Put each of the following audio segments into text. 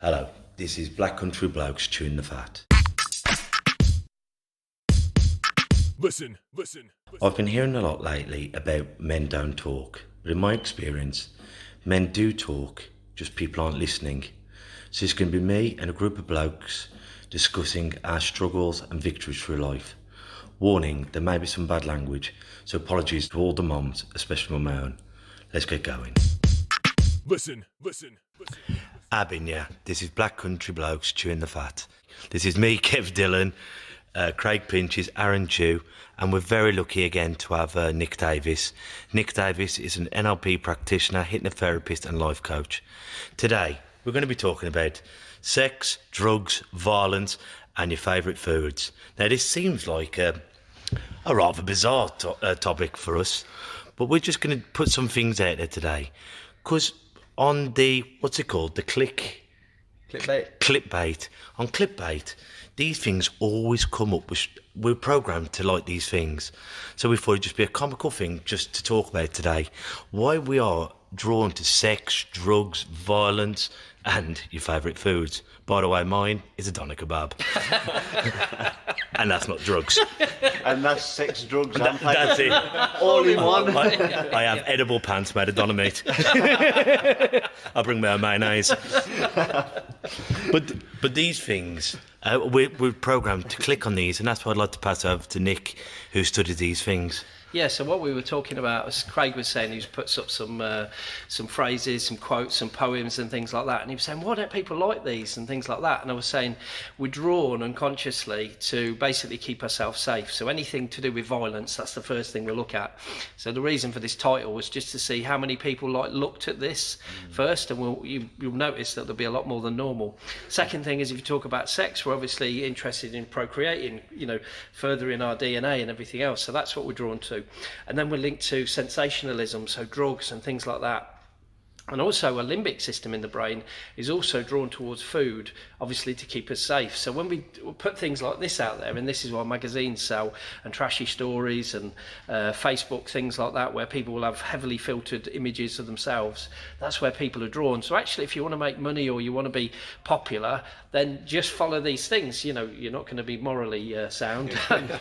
Hello, this is Black Country Blokes chewing the fat. Listen. I've been hearing a lot lately about men don't talk, but in my experience, men do talk, just people aren't listening. So it's going to be me and a group of blokes discussing our struggles and victories through life. Warning, there may be some bad language, so apologies to all the mums, especially my own. Let's get going. Listen. Abin, yeah. This is Black Country Blokes chewing the fat. This is me, Kev Dillon, Craig Pinches, Aaron Chew, and we're very lucky again to have Nick Davis. Nick Davis is an NLP practitioner, hypnotherapist and life coach. Today, we're going to be talking about sex, drugs, violence and your favourite foods. Now, this seems like a rather bizarre topic for us, but we're just going to put some things out there today. Because on the, what's it called, the clickbait. On clickbait, these things always come up. We're programmed to like these things. So we thought it'd just be a comical thing just to talk about today. Why we are drawn to sex, drugs, violence, and your favourite foods. By the way, mine is a doner kebab. And that's not drugs. And that's sex, drugs, and That's it. all in one. I have edible pants made of doner meat. I'll bring my own mayonnaise. But these things, we're programmed to click on these, and that's what I'd like to pass over to Nick, who studies these things. Yeah, so what we were talking about, as Craig was saying, he puts up some phrases, some quotes, some poems and things like that. And he was saying, why don't people like these and things like that? And I was saying, we're drawn unconsciously to basically keep ourselves safe. So anything to do with violence, that's the first thing we'll look at. So the reason for this title was just to see how many people looked at this first, and you'll notice that there'll be a lot more than normal. Second thing is, if you talk about sex, we're obviously interested in procreating, furthering our DNA and everything else. So that's what we're drawn to. And then we're linked to sensationalism, so drugs and things like that. And also a limbic system in the brain is also drawn towards food, obviously to keep us safe. So when we put things like this out there, and this is why magazines sell, and trashy stories and Facebook, things like that, where people will have heavily filtered images of themselves, that's where people are drawn. So actually, if you want to make money or you want to be popular, then just follow these things. You're not going to be morally sound and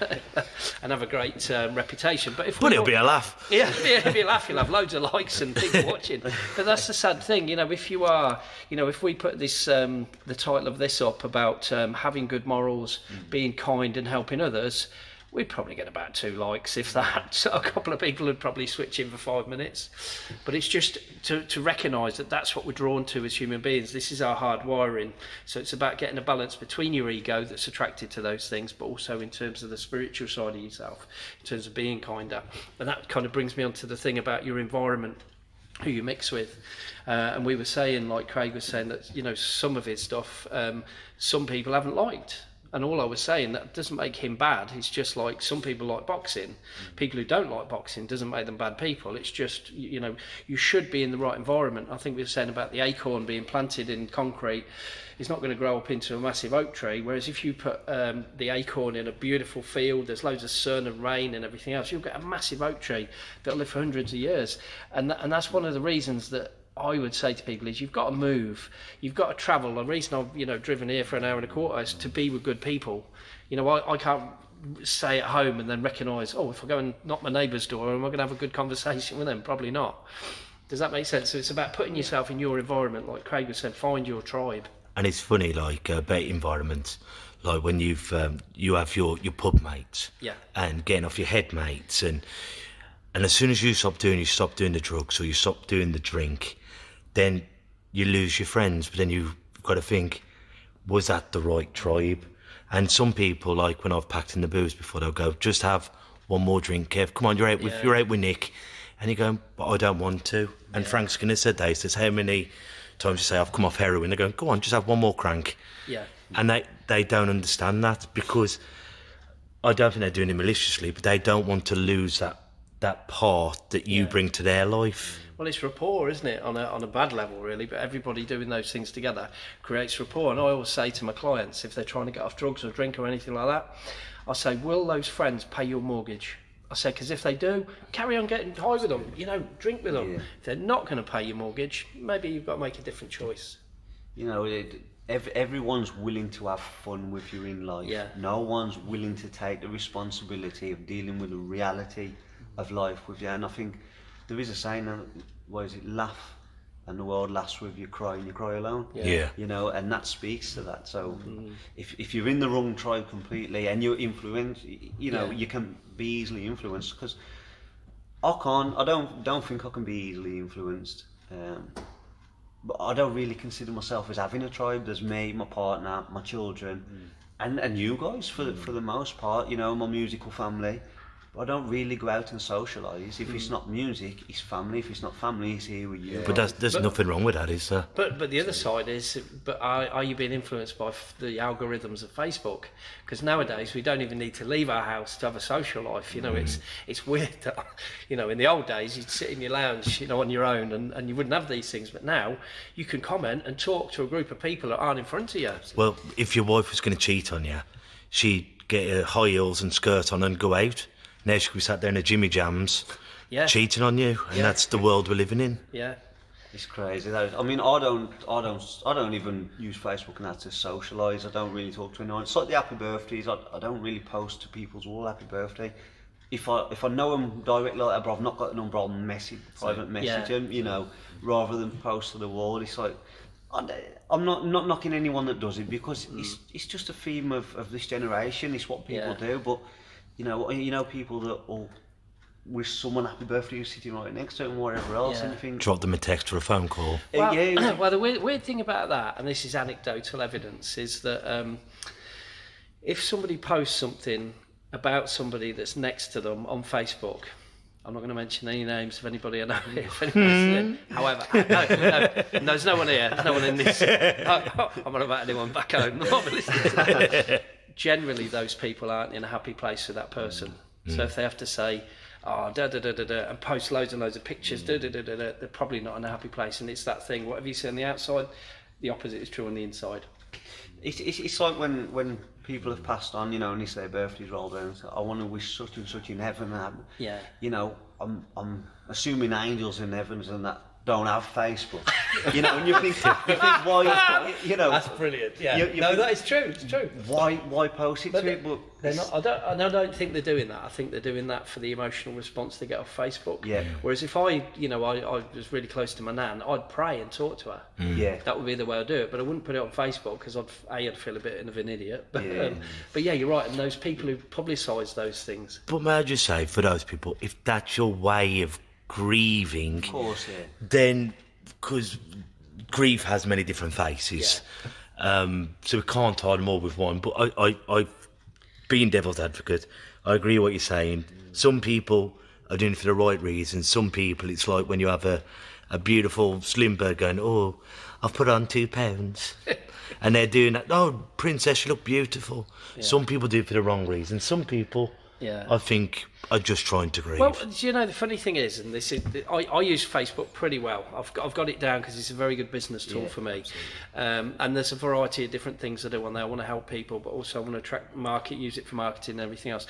have a great reputation. But It'll be a laugh. Yeah, it'll be a laugh. You'll have loads of likes and people watching. But that's the sad thing, if you are, if we put this, the title of this up about having good morals, being kind and helping others, we'd probably get about 2 likes, if that. So a couple of people would probably switch in for 5 minutes. But it's just to recognise that that's what we're drawn to as human beings. This is our hard wiring. So it's about getting a balance between your ego that's attracted to those things, but also in terms of the spiritual side of yourself, in terms of being kinder. And that kind of brings me on to the thing about your environment, who you mix with. And we were saying, like Craig was saying, that some of his stuff some people haven't liked, and all I was saying, that doesn't make him bad. It's just like some people like boxing. People who don't like boxing doesn't make them bad people. It's just, you should be in the right environment. I think we were saying about the acorn being planted in concrete. It's not going to grow up into a massive oak tree, whereas if you put the acorn in a beautiful field, there's loads of sun and rain and everything else, you'll get a massive oak tree that'll live for hundreds of years. And that's one of the reasons that I would say to people is you've got to move, you've got to travel. The reason I've driven here for an hour and a quarter is to be with good people. I can't stay at home and then recognise, if I go and knock my neighbour's door, am I going to have a good conversation with them? Probably not. Does that make sense? So it's about putting yourself in your environment, like Craig said, find your tribe. And it's funny, about environments, like when you have your pub mates, and getting off your head mates, and as soon as you stop doing the drugs or you stop doing the drink, then you lose your friends. But then you've got to think, was that the right tribe? And some people, like when I've packed in the booze before, they'll go, just have one more drink, Kev. Come on, you're out with Nick, and you go, but I don't want to. And Frank Skinner said that. He says, how many times you say I've come off heroin? They go, go on, just have one more crank. Yeah. And they don't understand that, because I don't think they're doing it maliciously, but they don't want to lose that part that you bring to their life. Well, it's rapport, isn't it, on a bad level, really, but everybody doing those things together creates rapport. And I always say to my clients, if they're trying to get off drugs or drink or anything like that, I say, will those friends pay your mortgage? I said, because if they do, carry on getting high with them, drink with them. If they're not going to pay your mortgage, maybe you've got to make a different choice. you know, everyone's willing to have fun with you in life. Yeah. No one's willing to take the responsibility of dealing with the reality of life with you. And I think there is a saying, what is it, laugh and the world laughs with you, cry and you cry alone. Yeah. You know, and that speaks to that. So if you're in the wrong tribe completely and you're influenced, you know, you can be easily influenced, because I don't think I can be easily influenced. But I don't really consider myself as having a tribe. There's me, my partner, my children, and you guys for the most part. You know, my musical family. But I don't really go out and socialise. If it's not music, it's family. If it's not family, it's here with you. But there's nothing wrong with that, is there? But the other side is, but are you being influenced by the algorithms of Facebook? Because nowadays we don't even need to leave our house to have a social life. You know, it's weird that, you know, in the old days you'd sit in your lounge, you know, on your own, and you wouldn't have these things. But now you can comment and talk to a group of people that aren't in front of you. Well, if your wife was going to cheat on you, she'd get her high heels and skirt on and go out. Now she could be sat there in her Jimmy Jams, cheating on you, and that's the world we're living in. Yeah, it's crazy. I mean, I don't even use Facebook and that to socialise. I don't really talk to anyone. It's like the happy birthdays. I don't really post to people's wall happy birthday. If I know them directly like that, but I've not got a number, I'll private message them. You know, rather than post to the wall. It's like, I'm not knocking anyone that does it, because it's just a theme of this generation. It's what people do, but. You know, people that will wish someone happy birthday who's sitting right next to them, or whatever else, and you think... Drop them a text or a phone call. Well, well, the weird thing about that, and this is anecdotal evidence, is that if somebody posts something about somebody that's next to them on Facebook, I'm not going to mention any names of anybody I know here. If anybody's however, no, there's no one here. There's no one in this. I'm not about anyone back home. I'm not listening to that. Generally, those people aren't in a happy place with that person. So if they have to say, oh, and post loads and loads of pictures, they're probably not in a happy place. And it's that thing, whatever you see on the outside, the opposite is true on the inside. It's like when people have passed on, you know, and they say birthdays roll down, so I want to wish such and such in heaven. Yeah. You know, I'm assuming angels in heavens and that don't have Facebook. You know, and you think why, you know, that's brilliant. Yeah, that is true. It's true. Why post it to it? But they're not. I don't think they're doing that. I think they're doing that for the emotional response they get off Facebook. Yeah. Whereas if I was really close to my nan, I'd pray and talk to her. Yeah. That would be the way I'd do it. But I wouldn't put it on Facebook, because I'd feel a bit of an idiot. But yeah, you're right. And those people who publicise those things. But may I just say, for those people, if that's your way of grieving, of course, then, because grief has many different faces, so we can't tie them all with one. But I being devil's advocate, I agree with what you're saying. Some people are doing it for the right reasons. Some people, it's like when you have a beautiful slim bird going, oh, I've put on 2 pounds. And they're doing that, oh, princess, you look beautiful. Some people do it for the wrong reasons. Some people, I think, are just trying to grieve. Well, you know, the funny thing is, and this is, I use Facebook pretty well. I've got it down because it's a very good business tool for me. And there's a variety of different things I do on there. I want to help people, but also I want to attract market, use it for marketing and everything else.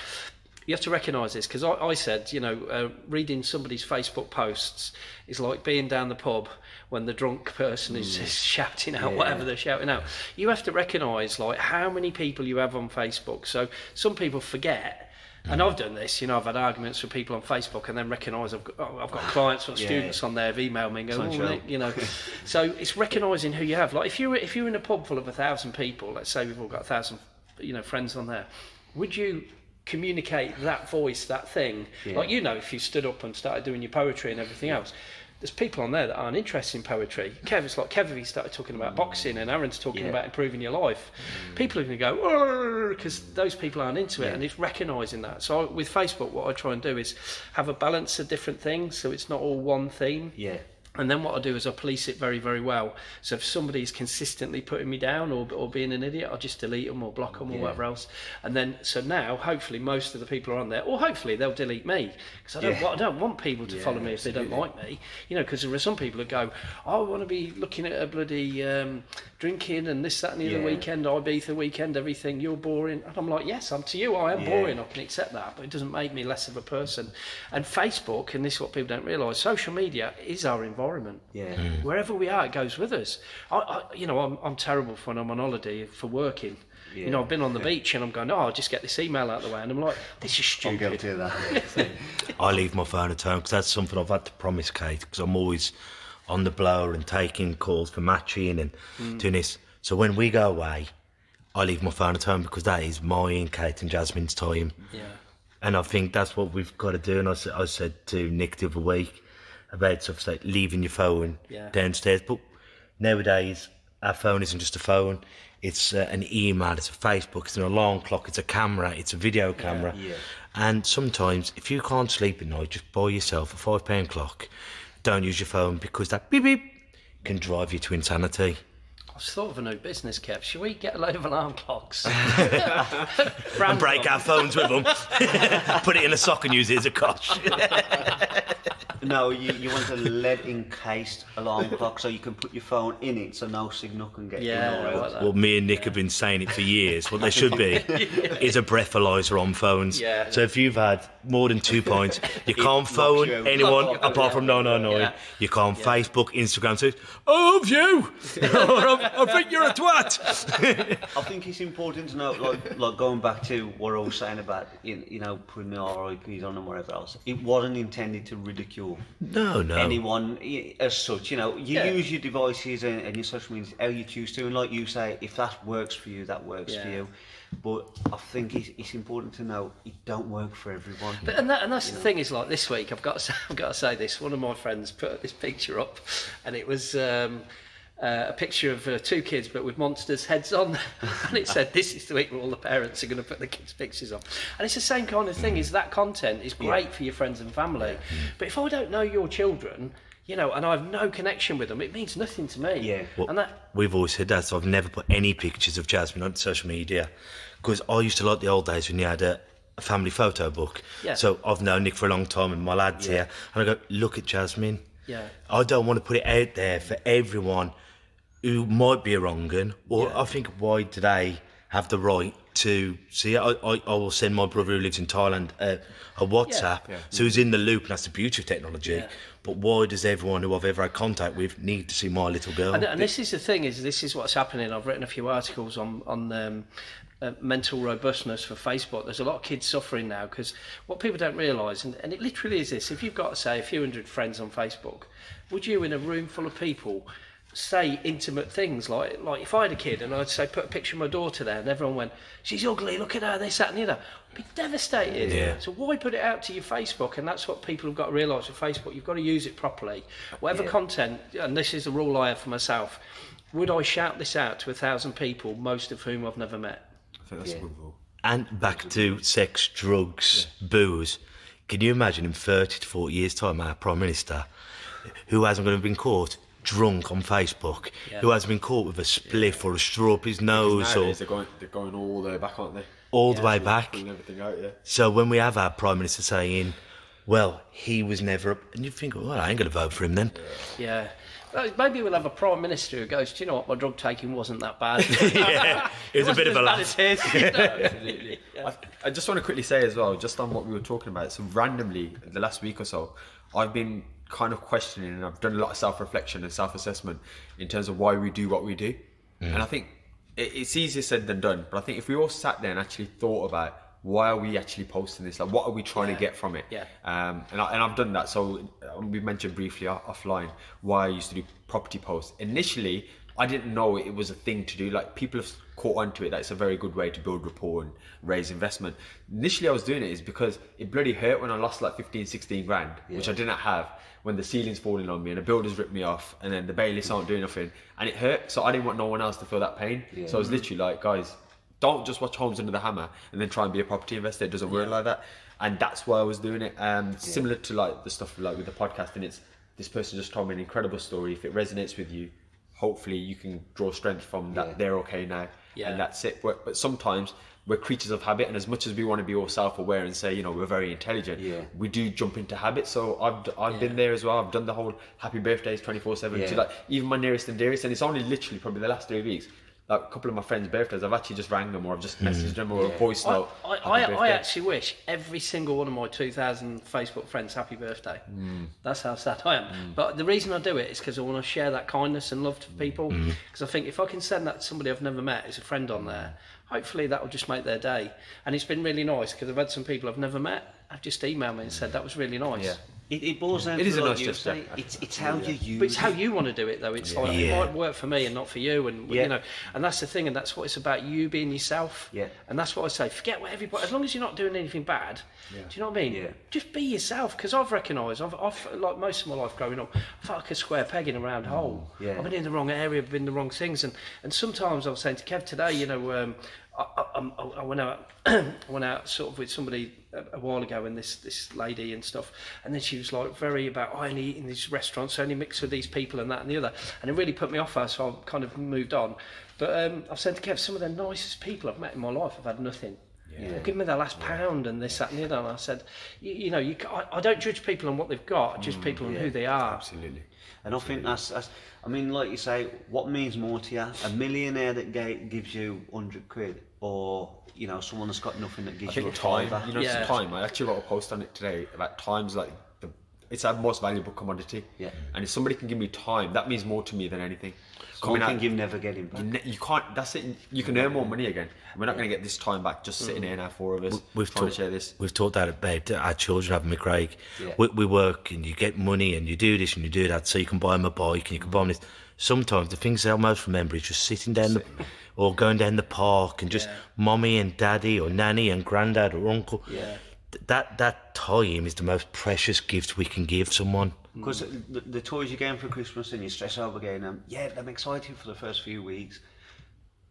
You have to recognise this, because I said, you know, reading somebody's Facebook posts is like being down the pub when the drunk person is shouting out whatever they're shouting out. You have to recognise, like, how many people you have on Facebook. So some people forget. And I've done this, you know, I've had arguments with people on Facebook and then recognise I've got clients or students on there have emailed me and go, you know. So it's recognising who you have. Like if you're in a pub full of 1,000 people, let's say we've all got 1,000, you know, friends on there, would you communicate that voice, that thing? Like, you know, if you stood up and started doing your poetry and everything else, there's people on there that aren't interested in poetry. It's like Kev, he started talking about boxing, and Aaron's talking about improving your life. People are going to go, because those people aren't into it, and it's recognising that. So with Facebook, what I try and do is have a balance of different things, so it's not all one theme. Yeah. And then what I do is I police it very, very well. So if somebody's consistently putting me down or being an idiot, I'll just delete them or block them or whatever else. And then, so now, hopefully, most of the people are on there, or hopefully they'll delete me. Because I don't want people to follow me if they don't like me. You know, because there are some people who go, oh, I want to be looking at a bloody drinking and this, that and the other weekend, Ibiza weekend, everything, you're boring. And I'm like, yes, to you, I am boring. I can accept that, but it doesn't make me less of a person. And Facebook, and this is what people don't realise, social media is our environment. environment. Yeah. Wherever we are, it goes with us. I'm terrible for when I'm on holiday for working. Yeah. You know, I've been on the beach and I'm going, I'll just get this email out of the way, and I'm like, this is stupid. I'm guilty of that. I leave my phone at home because that's something I've had to promise Kate, because I'm always on the blower and taking calls for matching and doing this. So when we go away, I leave my phone at home because that is mine, Kate and Jasmine's time. Yeah. And I think that's what we've got to do. And I said to Nick the other week about stuff like leaving your phone downstairs. But nowadays, our phone isn't just a phone. It's an email, it's a Facebook, it's an alarm clock, it's a camera, it's a video camera. Yeah. And sometimes, if you can't sleep at night, just buy yourself a £5 clock. Don't use your phone, because that beep beep can drive you to insanity. I just thought of a new business, Kev. Should we get a load of alarm clocks? And break our phones with them. Put it in a sock and use it as a cosh. No, you want a lead encased alarm clock so you can put your phone in it so no signal can get in or out. Like that. Well, me and Nick have been saying it for years. What there should be is a breathalyzer on phones. Yeah. So if you've had more than 2 pints, you can't phone you out. anyone apart from 999. Yeah. You can't Facebook, Instagram, say, "I love you," or "I think you're a twat." I think it's important to know, like going back to what I was saying about, putting the RIPs on and whatever else. It wasn't intended to ridicule No. anyone as such. You use your devices and your social media how you choose to, and like you say, if that works for you, that works for you. But I think it's important to know it don't work for everyone. But and that's the thing is, like this week, I've got to say this. One of my friends put this picture up, and it was a picture of 2 kids, but with monsters' heads on, and it said, "This is the week where all the parents are going to put the kids' pictures on." And it's the same kind of thing. Is that content is great for your friends and family, but if I don't know your children, and I have no connection with them, it means nothing to me. Yeah. Well, And that. we've always said that, so I've never put any pictures of Jasmine on social media, because I used to like the old days when you had a family photo book. Yeah. So I've known Nick for a long time and my lad's here, and I go, "Look at Jasmine." Yeah. I don't want to put it out there for everyone who might be a wrong un, or I think, why do they have the right to see it? I will send my brother who lives in Thailand a WhatsApp, so he's in the loop, and that's the beauty of technology. Yeah. But why does everyone who I've ever had contact with need to see my little girl? And this is the thing, this is what's happening. I've written a few articles on mental robustness for Facebook. There's a lot of kids suffering now, because what people don't realise, and it literally is this: if you've got, say, a few hundred friends on Facebook, would you, in a room full of people, say intimate things like if I had a kid and I'd say, put a picture of my daughter there, and everyone went, "She's ugly, look at her, this, that and the other," I'd be devastated. Yeah. So why put it out to your Facebook? And that's what people have got to realise with Facebook. You've got to use it properly. Whatever content, and this is the rule I have for myself, would I shout this out to 1,000 people, most of whom I've never met? I think that's a good rule. And back to sex, drugs, booze. Can you imagine in 30 to 40 years' time, our Prime Minister, who hasn't going to have been caught drunk on Facebook, who hasn't been caught with a spliff or a straw up his nose, or They're going all the way back, aren't they? all the way back. Pulling everything out, So when we have our Prime Minister saying, "Well, he was never up," and you think, "Well, I ain't going to vote for him then." Yeah. Well, maybe we'll have a Prime Minister who goes, "Do you know what, my drug taking wasn't that bad." It was a bit of a laugh. Absolutely. I just want to quickly say as well, just on what we were talking about, so randomly, the last week or so, I've been kind of questioning, and I've done a lot of self-reflection and self-assessment in terms of why we do what we do. And I think it's easier said than done, but I think if we all sat there and actually thought about, why are we actually posting this? Like, what are we trying to get from it? Yeah. And I've done that. So we mentioned briefly offline why I used to do property posts. Initially, I didn't know it was a thing to do. Like, people have caught onto it that it's a very good way to build rapport and raise investment. Initially, I was doing it is because it bloody hurt when I lost like 15, 16 grand, which I didn't have, when the ceiling's falling on me and the builders ripped me off and then the bailiffs aren't doing nothing. And it hurt. So I didn't want no one else to feel that pain. So I was literally like, guys, don't just watch Homes Under the Hammer and then try and be a property investor. It doesn't work like that. And that's why I was doing it. Similar to like the stuff like with the podcast, and it's, this person just told me an incredible story. If it resonates with you, hopefully you can draw strength from that. They're okay now. And that's it. But sometimes we're creatures of habit, and as much as we want to be all self-aware and say, we're very intelligent, we do jump into habits. So I've been there as well. I've done the whole happy birthdays 24/7 to like even my nearest and dearest, and it's only literally probably the last 3 weeks. like, a couple of my friends' birthdays, I've actually just rang them or I've just messaged them or a voice note. I actually wish every single one of my 2,000 Facebook friends happy birthday. That's how sad I am. But the reason I do it is because I want to share that kindness and love to people. Because I think if I can send that to somebody I've never met as a friend on there, hopefully that will just make their day. And it's been really nice because I've had some people I've never met have just emailed me and said that was really nice. Yeah. It boils down It to is a like nice you gesture. say, it's how you use But it's how you want to do it, though. It's like it might work for me and not for you, and you know, and that's the thing, and that's what it's about. You being yourself. Yeah. And that's what I say. Forget what everybody. As long as you're not doing anything bad. Do you know what I mean? Yeah. Just be yourself. Because I've recognised, I've like most of my life growing up, I felt like a square peg in a round hole. Yeah. I've been in the wrong area, I've been the wrong things, and sometimes I was saying to Kev today, you know. I went out sort of with somebody a while ago, and this lady and stuff, and then she was like very about I only eat in these restaurants, I only mix with these people and that and the other, and it really put me off her, so I kind of moved on. But I've said to Kev, some of the nicest people I've met in my life have had nothing. Give me their last pound and this, that and the other. And I said, you know, I don't judge people on what they've got, just people on who they are. Absolutely. And I think that's I mean, like you say, what means more to you? A millionaire that gives you 100 quid, or, you know, someone that's got nothing that gives you a time. fiver? You know, it's time. I actually wrote a post on it today about time's like it's our most valuable commodity. Yeah. And if somebody can give me time, that means more to me than anything. Something you're never getting back. You can't. That's it. You can earn more money again. We're not going to get this time back. Just sitting here now, four of us, trying to share this. We've talked about our children having me, Craig. Yeah. We work and you get money and you do this and you do that, so you can buy them a bike and you can buy them this. Sometimes the things I most remember is just sitting down or going down the park and just mommy and daddy or nanny and granddad or uncle. Yeah. That time is the most precious gift we can give someone. Because the toys you're getting for Christmas and you stress over getting them, they're exciting for the first few weeks,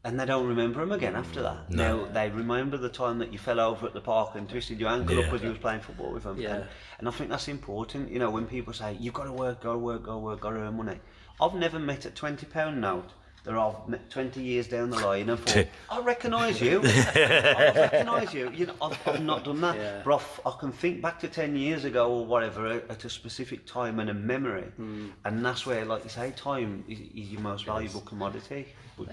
and they don't remember them again after that. No. Now they remember the time that you fell over at the park and twisted your ankle up because you was playing football with them. Yeah. And I think that's important. You know, when people say you've got to work, got to earn money. I've never met a £20 note that I've met 20 years down the line and thought, I recognise you. I recognise you. You know, I've not done that. Yeah. But I can think back to 10 years ago or whatever at a specific time and a memory. And that's where, like you say, time is your most valuable commodity. And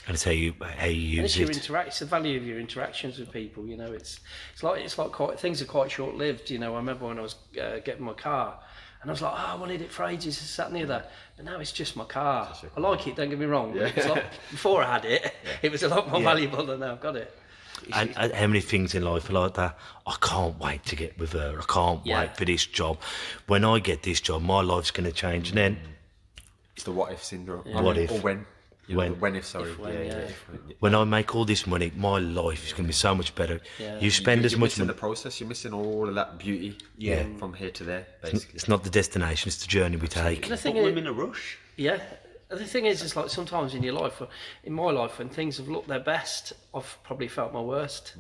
it's how you use and it. It's the value of your interactions with people. You know, it's like things are quite short lived. You know, I remember when I was getting my car, and I was like, I wanted it for ages, this, that and the other. But now it's just my car. I like it, don't get me wrong. But it's like, before I had it, it was a lot more valuable than now I've got it. And how many things in life are like that? I can't wait to get with her. I can't wait for this job. When I get this job, my life's going to change. And then It's the what if syndrome. Yeah. What if? Or when. You know, when if, sorry. when I make all this money, my life is going to be so much better. Yeah. You spend as You're much missing money. the process. You're missing all of that beauty. From here to there, basically. It's not the destination, it's the journey we take. The thing Put them is, in a rush. yeah. The thing is, it's like sometimes in your life, in my life, when things have looked their best, I've probably felt my worst.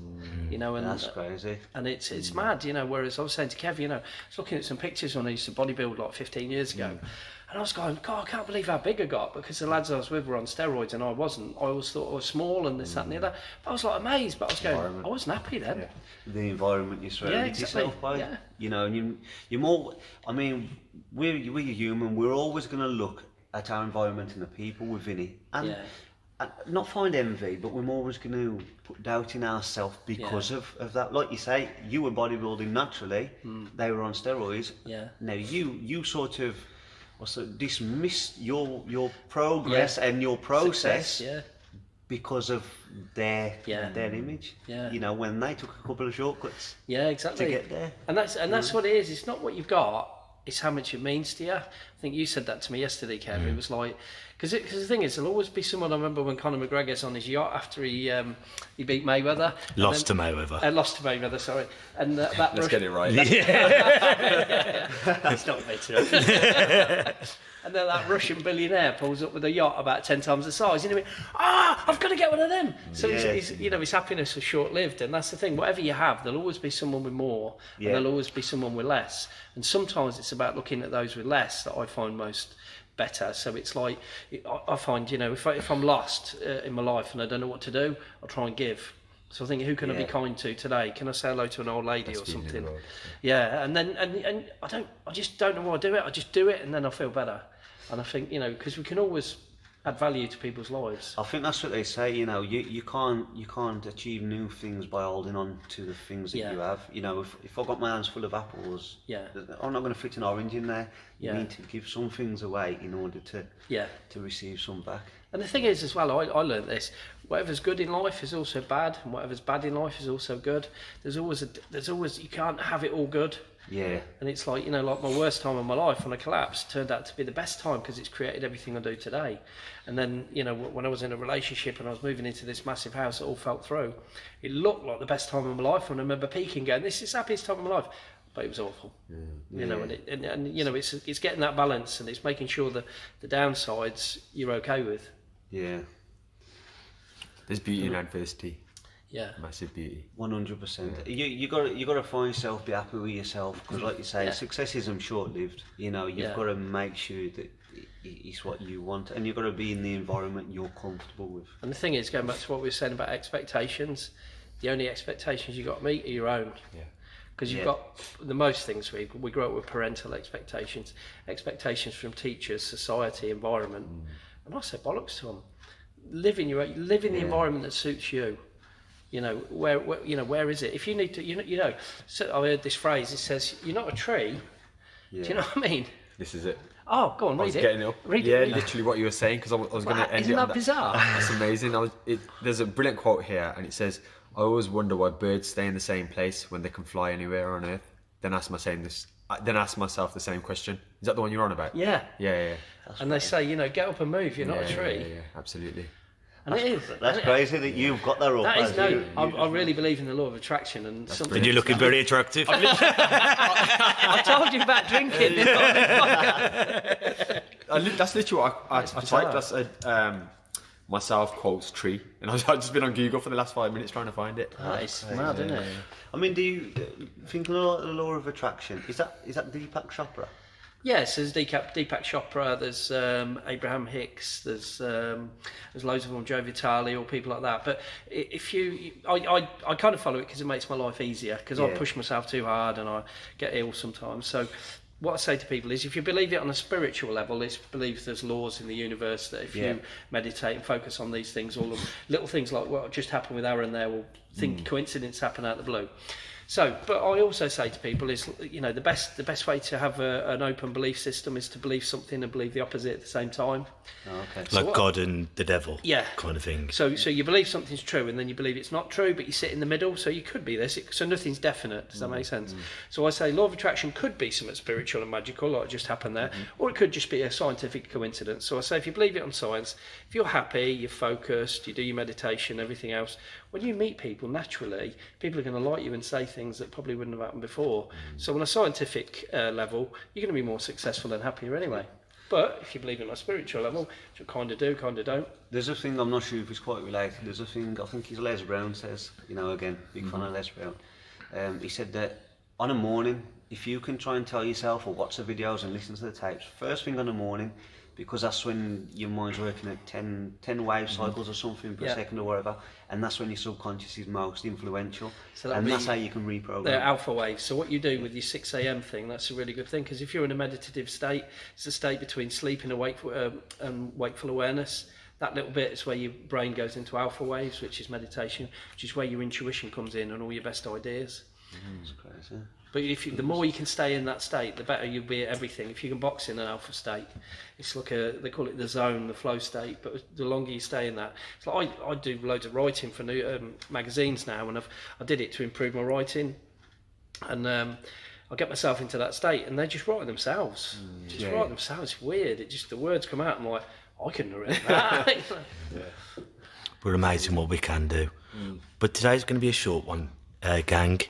You know, and That's crazy. And it's mad, you know. Whereas I was saying to Kev, you know, I was looking at some pictures when I used to bodybuild like 15 years ago, and I was going, God, I can't believe how big I got, because the lads I was with were on steroids and I wasn't. I always thought I was small and this, that, and the other. But I was like amazed, but I was going, I wasn't happy then. Yeah. The environment you surround yourself by. Yeah. You know, and you're more. I mean, we're human. We're always going to look at our environment and the people within it, and not find envy, but we're always going to put doubt in ourselves because of that. Like you say, you were bodybuilding naturally; they were on steroids. Yeah. Now you sort of dismissed your progress and your process. Success, because of their image. Yeah. You know, when they took a couple of shortcuts. Yeah, exactly. To get there. And that's what it is. It's not what you've got, it's how much it means to you. I think you said that to me yesterday, Kev. It was like, because the thing is, there'll always be someone. I remember when Conor McGregor's on his yacht after he beat Mayweather. Lost to Mayweather, sorry. And that Let's get it right. That's not me too. And then that Russian billionaire pulls up with a yacht about 10 times the size. And he went, I've got to get one of them. So his happiness was short-lived. And that's the thing. Whatever you have, there'll always be someone with more. And there'll always be someone with less. And sometimes it's about looking at those with less that I find most better. So it's like, I find, you know, if I'm lost in my life and I don't know what to do, I'll try and give. So I think, who can I be kind to today? Can I say hello to an old lady or something? And then and I just don't know why I do it. I just do it, and then I feel better. And I think, you know, because we can always add value to people's lives. I think that's what they say. You know, you can't achieve new things by holding on to the things that you have. You know, if I've got my hands full of apples, I'm not going to fit an orange in there. You need to give some things away in order to receive some back. And the thing is as well, I learned this, whatever's good in life is also bad, and whatever's bad in life is also good. There's always you can't have it all good. Yeah. And it's like, you know, like my worst time of my life when I collapsed turned out to be the best time because it's created everything I do today. And then, you know, when I was in a relationship and I was moving into this massive house that all fell through, it looked like the best time of my life. And I remember peaking going, this is the happiest time of my life. But it was awful, you know, and you know, it's getting that balance, and it's making sure that the downsides you're okay with. Yeah. There's beauty in adversity. Yeah. Massive beauty. 100%. You got to find yourself, be happy with yourself, because like you say, success isn't short-lived. You know, you've got to make sure that it's what you want, and you've got to be in the environment you're comfortable with. And the thing is, going back to what we were saying about expectations, the only expectations you got to meet are your own. Yeah. Because you've got the most things we grow up with parental expectations from teachers, society, environment, and I say bollocks to them. Live in the environment that suits you. You know where is it? If you need to, you know. So I heard this phrase. It says, "You're not a tree." Yeah. Do you know what I mean? This is it. Oh, go on, read it. Getting up. Read it. Literally what you were saying, because I was going to end Isn't it on that bizarre? That's amazing. There's a brilliant quote here, and it says, "I always wonder why birds stay in the same place when they can fly anywhere on Earth. Then ask myself the same question." Is that the one you're on about? Yeah. Yeah. And they say, you know, get up and move. You're not a tree. Yeah, absolutely. And it is. That's crazy that you've got that up. That is I really believe in the law of attraction, and something. And you're looking very attractive. I told you about drinking. That's literally what I typed. That's myself quotes tree, and I've just been on Google for the last 5 minutes trying to find it. It's mad, isn't it? I mean, do you think the law of attraction is that Deepak Chopra? Yes, there's Deepak Chopra, there's Abraham Hicks, there's loads of them, Joe Vitale, or people like that. But if I kind of follow it because it makes my life easier, because I push myself too hard and I get ill sometimes. So what I say to people is, if you believe it on a spiritual level, it's believe there's laws in the universe that if you meditate and focus on these things, all the little things like what just happened with Aaron there, will think coincidence happen out of the blue. So, but I also say to people is, you know, the best way to have an open belief system is to believe something and believe the opposite at the same time. Oh, okay. So like God and the devil, kind of thing. So you believe something's true, and then you believe it's not true, but you sit in the middle. So you could be this. So nothing's definite. Does that make sense? So I say law of attraction could be something spiritual and magical, like just happened there, or it could just be a scientific coincidence. So I say if you believe it on science, if you're happy, you're focused, you do your meditation, everything else, when you meet people, naturally, people are going to like you and say things that probably wouldn't have happened before. So on a scientific level, you're going to be more successful and happier anyway. But if you believe in a spiritual level, which you kind of do, kind of don't. There's a thing, I'm not sure if it's quite related, there's a thing, I think it's Les Brown says, you know, again, big fan of Les Brown. He said that on a morning, if you can try and tell yourself or watch the videos and listen to the tapes, first thing on the morning, because that's when your mind's working at 10 wave cycles or something per second or whatever, and that's when your subconscious is most influential, so and that's how you can reprogram. They're alpha waves. So what you do with your 6 a.m. thing, that's a really good thing, because if you're in a meditative state, it's a state between sleep and wakeful awareness. That little bit is where your brain goes into alpha waves, which is meditation, which is where your intuition comes in and all your best ideas. That's crazy. But the more you can stay in that state, the better you'll be at everything. If you can box in an alpha state, it's like they call it the zone, the flow state. But the longer you stay in that, it's like I do loads of writing for new magazines now, and I did it to improve my writing, and I get myself into that state, and they just write themselves. Write themselves. It's weird. The words come out, and I'm like, I couldn't have written that. We're amazing what we can do. But today's going to be a short one, gang.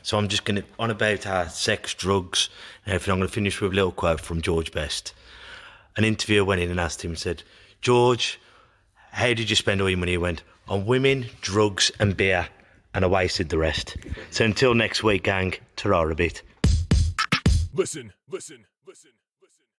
So I'm just going to, on about our sex, drugs, and everything, I'm going to finish with a little quote from George Best. An interviewer went in and asked him, said, George, how did you spend all your money? He went, on women, drugs and beer, and I wasted the rest. So until next week, gang, ta-ra a bit. Listen.